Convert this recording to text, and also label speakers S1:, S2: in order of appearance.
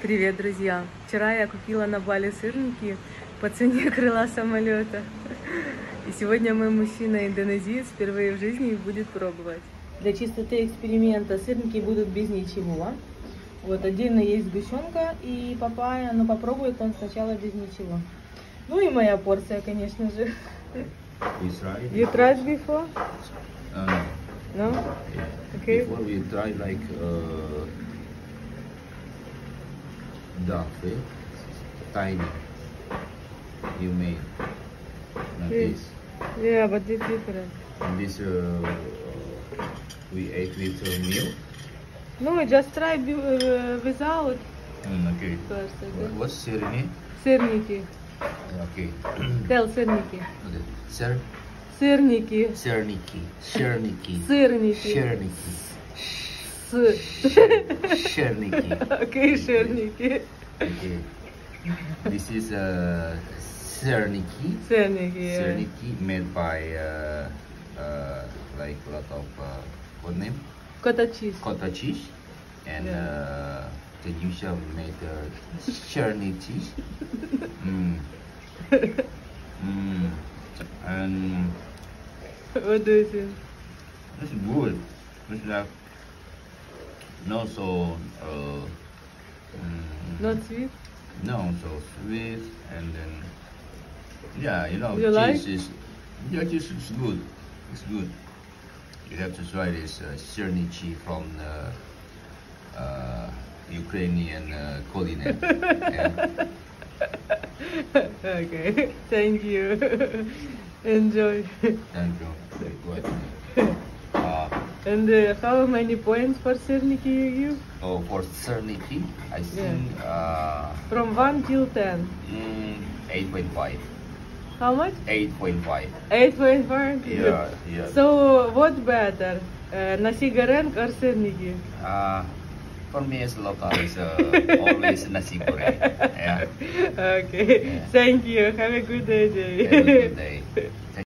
S1: Привет, друзья! Вчера я купила на Бали сырники по цене крыла самолета. И сегодня мой мужчина-индонезиец впервые в жизни их будет пробовать. Для чистоты эксперимента сырники будут без ничего. Вот отдельно есть сгущенка и папайя, но попробует он сначала без ничего. Ну и моя порция, конечно же. You tried before? No? Okay.
S2: Before we try like duck, tiny. You made like this.
S1: Yeah, but it's different.
S2: And this we ate with milk.
S1: No, just try without
S2: Okay.
S1: first. Okay?
S2: What's sirni?
S1: Сырники.
S2: Okay.
S1: Tell сырники.
S2: Okay.
S1: Сырники.
S2: Serniki. Sherniki.
S1: Сырники.
S2: Sherniki. Sherniki.
S1: Okay, сырники.
S2: Okay. This is Serniki.
S1: Сырники. Yeah.
S2: Serniki made by like a lot of what name?
S1: Кота чиз.
S2: Cottage cheese, and the usual made Cherny cheese. And
S1: What do you think?
S2: it's good. It's like not so
S1: Not sweet?
S2: no so sweet, and then yeah, you know,
S1: You
S2: cheese
S1: like?
S2: cheese is good. It's good. You have to try this Chernichi from Ukrainian culinary. Yeah.
S1: Okay, thank you. Enjoy.
S2: Thank you. Go ahead.
S1: And how many points for сырники you give?
S2: So for Chernichi, I think
S1: From 1 till 10.
S2: 8.5.
S1: How much?
S2: 8.5.
S1: 8.5?
S2: Yeah, yeah.
S1: So what better? Nasi goreng or сырники?
S2: For me as local, it's always nasi goreng. Yeah.
S1: Okay,
S2: Yeah.
S1: thank you. Have a good day.
S2: Have a good day.